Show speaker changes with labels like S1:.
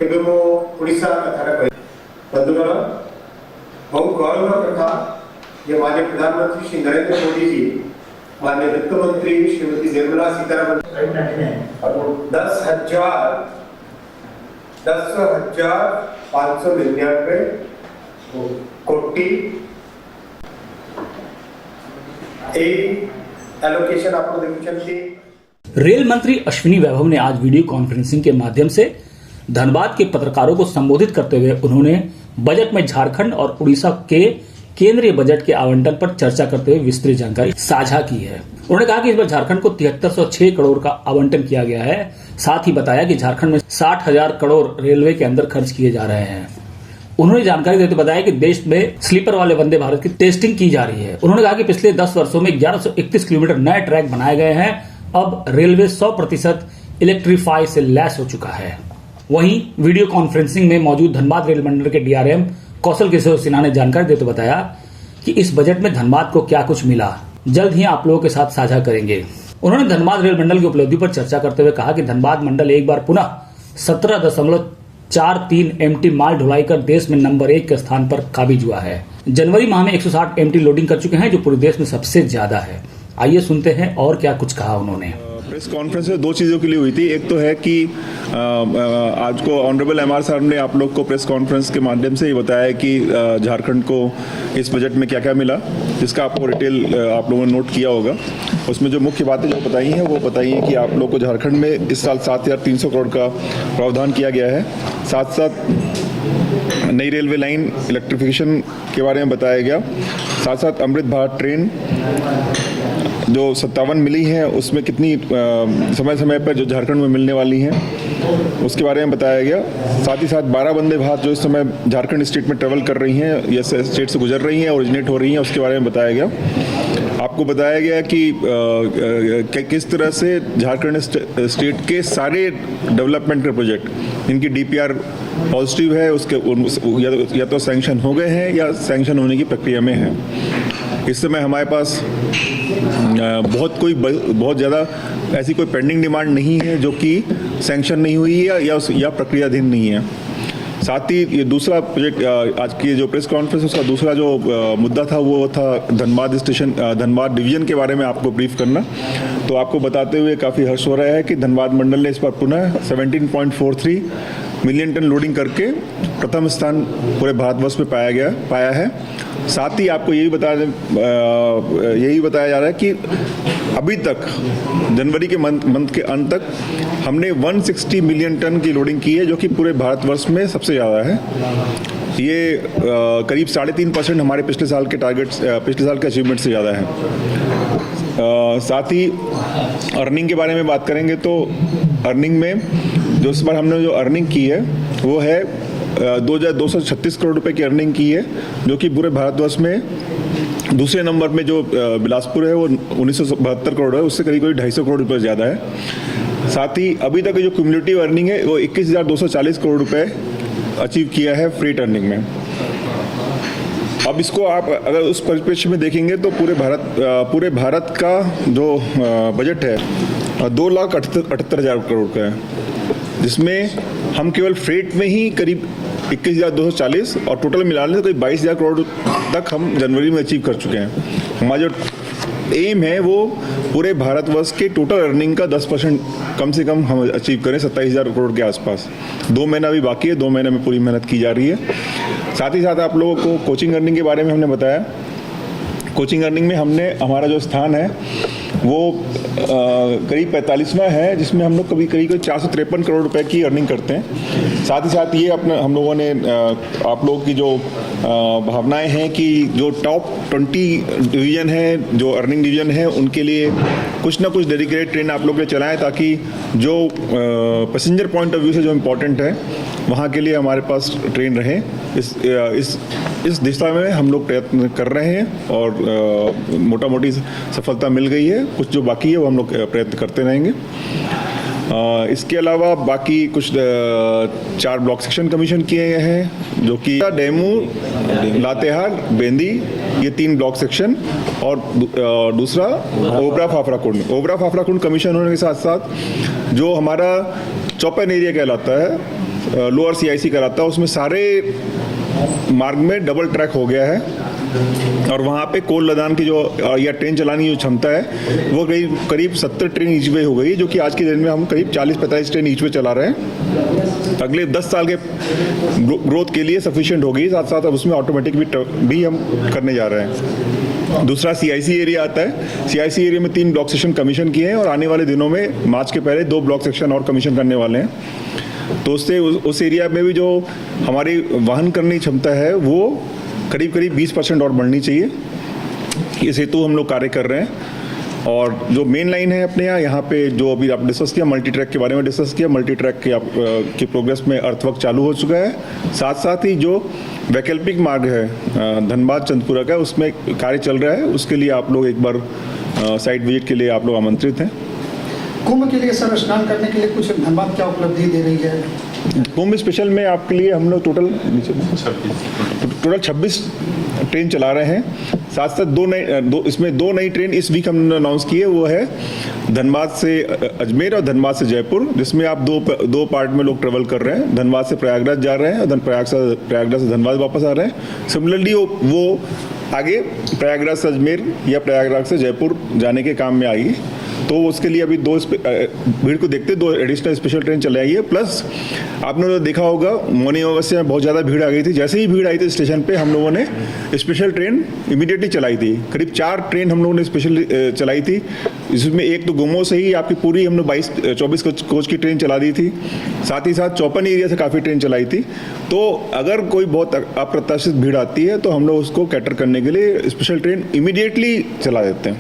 S1: ଏବେ ମୁଁ ଓଡ଼ିଶା କଥାଟା କହିବି। बंधुगण, बहुत गौरव का था ये माननीय प्रधानमंत्री श्री नरेंद्र मोदी जी, माननीय वित्त मंत्री श्रीमती निर्मला सीतारमण 10,599 कोटी एलोकेशन आपको देखुଛନ୍ତି।
S2: रेल मंत्री अश्विनी वैभव ने आज वीडियो कॉन्फ्रेंसिंग के माध्यम से धनबाद के पत्रकारों को संबोधित करते हुए उन्होंने बजट में झारखंड और उड़ीसा के केंद्रीय बजट के आवंटन पर चर्चा करते हुए विस्तृत जानकारी साझा की है। उन्होंने कहा कि इस बार झारखंड को 7306 करोड़ का आवंटन किया गया है। साथ ही बताया कि झारखंड में 60,000 करोड़ रेलवे के अंदर खर्च किए जा रहे हैं। उन्होंने जानकारी देते बताया कि देश में स्लीपर वाले वंदे भारत की टेस्टिंग की जा रही है। उन्होंने कहा कि पिछले 10 वर्षों में 1131 किलोमीटर नए ट्रैक बनाए गए हैं। अब रेलवे 100% इलेक्ट्रीफाई से लैस हो चुका है। वहीं वीडियो कॉन्फ्रेंसिंग में मौजूद धनबाद रेल मंडल के डीआरएम कौशल किशोर सिन्हा ने जानकारी देते बताया कि इस बजट में धनबाद को क्या कुछ मिला, जल्द ही आप लोगों के साथ साझा करेंगे। उन्होंने धनबाद रेल मंडल की उपलब्धि पर चर्चा करते हुए कहा कि धनबाद मंडल एक बार पुनः 17.43 MT माल ढुलाई कर देश में नंबर 1 के स्थान पर काबिज हुआ है। जनवरी माह में 160 MT लोडिंग कर चुके हैं, जो पूरे देश में सबसे ज्यादा है। आइए सुनते हैं और क्या कुछ कहा उन्होंने।
S3: प्रेस कॉन्फ्रेंस में दो चीज़ों के लिए हुई थी। एक तो है कि आज को ऑनरेबल एमआर साहब ने आप लोग को प्रेस कॉन्फ्रेंस के माध्यम से ही बताया कि झारखंड को इस बजट में क्या क्या मिला, जिसका आपको डिटेल आप लोगों ने नोट किया होगा। उसमें जो मुख्य बातें जो बताई हैं वो बताई हैं कि आप लोग को झारखंड में इस साल 7,300 करोड़ का प्रावधान किया गया है। साथ साथ नई रेलवे लाइन इलेक्ट्रिफिकेशन के बारे में बताया गया। साथ साथ अमृत भारत ट्रेन जो 57 मिली हैं उसमें कितनी समय समय पर जो झारखंड में मिलने वाली हैं उसके बारे में बताया गया। साथ ही साथ 12 वंदे भारत जो इस समय झारखंड स्टेट में ट्रेवल कर रही हैं या स्टेट से गुजर रही हैं, ओरिजिनेट हो रही हैं, उसके बारे में बताया गया। आपको बताया गया कि किस तरह से झारखंड स्टेट के सारे डेवलपमेंट के प्रोजेक्ट इनकी डीपीआर पॉजिटिव है, उसके या तो सैंक्शन हो गए हैं या सैंक्शन होने की प्रक्रिया में है। इस समय हमारे पास बहुत ज़्यादा ऐसी कोई पेंडिंग डिमांड नहीं है जो कि सैंक्शन नहीं हुई है या प्रक्रियाधीन नहीं है। साथ ही ये दूसरा प्रोजेक्ट आज की जो प्रेस कॉन्फ्रेंस उसका दूसरा जो मुद्दा था वो था धनबाद डिवीजन के बारे में आपको ब्रीफ करना। तो आपको बताते हुए काफ़ी हर्ष हो रहा है कि धनबाद मंडल ने इस बार पुनः 17.43 मिलियन टन लोडिंग करके प्रथम स्थान पूरे भारतवर्ष में पाया है। साथ ही आपको यही बताया जा रहा है कि अभी तक जनवरी के मंथ के अंत तक हमने 160 मिलियन टन की लोडिंग की है, जो कि पूरे भारतवर्ष में सबसे ज़्यादा है। ये करीब 3.5% हमारे पिछले साल के अचीवमेंट से ज़्यादा है। साथ ही अर्निंग के बारे में बात करेंगे तो अर्निंग में जो इस बार हमने जो अर्निंग की है वो है 2,236 करोड़ रुपए की अर्निंग की है, जो कि पूरे भारतवर्ष में दूसरे नंबर में जो बिलासपुर है वो 1972 करोड़ है, उससे करीब 250 करोड़ रुपए ज़्यादा है। साथ ही अभी तक जो क्यूमुलेटिव अर्निंग है वो 21,240 करोड़ रुपए अचीव किया है फ्रीट अर्निंग में। अब इसको आप अगर उस परिप्रेक्ष्य में देखेंगे तो पूरे भारत का जो बजट है 2,78,000 करोड़ का है, जिसमें हम केवल फ्रेट में ही करीब 21,240 और टोटल मिला लें तो करीब 22,000 करोड़ तक हम जनवरी में अचीव कर चुके हैं। हमारा जो एम है वो पूरे भारतवर्ष के टोटल अर्निंग का 10% कम से कम हम अचीव करें, 27,000 करोड़ के आसपास। 2 महीना भी बाकी है, 2 महीने में पूरी मेहनत की जा रही है। साथ ही साथ आप लोगों को कोचिंग अर्निंग के बारे में हमने बताया। कोचिंग अर्निंग में हमारा जो स्थान है वो करीब 45वां है, जिसमें हम लोग करीब 453 करोड़ रुपए की अर्निंग करते हैं। साथ ही साथ ये हम लोगों ने आप लोगों की जो भावनाएं हैं कि जो टॉप 20 डिवीज़न है, जो अर्निंग डिवीज़न है, उनके लिए कुछ ना कुछ डेडिकेटेड ट्रेन आप लोग के चलाएं, ताकि जो पैसेंजर पॉइंट ऑफ व्यू से जो इम्पोर्टेंट है वहाँ के लिए हमारे पास ट्रेन रहे। इस दिशा में हम लोग प्रयत्न कर रहे हैं और मोटा मोटी सफलता मिल गई है। कुछ जो बाकी है वो हम लोग प्रयत्न करते रहेंगे। इसके अलावा बाकी कुछ 4 ब्लॉक सेक्शन कमीशन किए गए हैं, जो कि डेमू, लातेहार, बेंदी, ये 3 ब्लॉक सेक्शन और दूसरा ओबरा फाफरा कुंड कमीशन होने के साथ साथ जो हमारा चौपन एरिया कहलाता है, लोअर CIC कहलाता है, उसमें सारे मार्ग में डबल ट्रैक हो गया है और वहाँ पे कोल लदान की जो या ट्रेन चलाने की जो क्षमता है वो करीब 70 ट्रेन ईच वे हो गई है, जो कि आज के दिन में हम करीब 40-45 ट्रेन ईच वे चला रहे हैं। अगले 10 साल के ग्रोथ के लिए सफिशिएंट होगी, साथ साथ अब उसमें ऑटोमेटिक भी हम करने जा रहे हैं। दूसरा CIC एरिया आता है। CIC एरिया में 3 ब्लॉक सेक्शन कमीशन किए हैं और आने वाले दिनों में मार्च के पहले 2 ब्लॉक सेक्शन और कमीशन करने वाले हैं। तो उससे उस एरिया में भी जो हमारी वाहन करने की क्षमता है वो करीब 20% और बढ़नी चाहिए। इस हेतु हम लोग कार्य कर रहे हैं। और जो मेन लाइन है अपने यहाँ पे जो अभी आप डिस्कस किया, मल्टी ट्रैक के बारे में डिस्कस किया, मल्टी ट्रैक के प्रोग्रेस में अर्थवर्क चालू हो चुका है। साथ साथ ही जो वैकल्पिक मार्ग है धनबाद चंदपुरा का, उसमें कार्य चल रहा है। उसके लिए आप लोग एक बार साइट विजिट के लिए आप लोग आमंत्रित हैं।
S4: कुंभ के लिए सर स्नान करने के लिए कुछ धनबाद क्या उपलब्धि दे रही है?
S3: कुंभ स्पेशल में आपके लिए हम लोग टोटल 26 ट्रेन चला रहे हैं। साथ साथ इसमें दो नई ट्रेन इस वीक हमने अनाउंस की है। वो है धनबाद से अजमेर और धनबाद से जयपुर, जिसमें आप दो पार्ट में लोग ट्रेवल कर रहे हैं। धनबाद से प्रयागराज जा रहे हैं और प्रयागराज से धनबाद वापस आ रहे हैं। सिमिलरली वो आगे प्रयागराज से अजमेर या प्रयागराज से जयपुर जाने के काम में आएगी। तो उसके लिए अभी भीड़ को देखते 2 एडिशनल स्पेशल ट्रेन चलाई है। प्लस आपने तो देखा होगा मौनी अमावस्या में बहुत ज़्यादा भीड़ आ गई थी। जैसे ही भीड़ आई थी स्टेशन पे हम लोगों ने स्पेशल ट्रेन इमीडिएटली चलाई थी। करीब 4 ट्रेन हम लोगों ने स्पेशल चलाई थी। इसमें एक तो गुमो से ही आपकी पूरी हमने 24 कोच की ट्रेन चला दी थी। साथ ही साथ चौपन एरिया से काफ़ी ट्रेन चलाई थी। तो अगर कोई बहुत अप्रत्याशित भीड़ आती है तो हम लोग उसको कैटर करने के लिए स्पेशल ट्रेन इमीडिएटली चला देते हैं।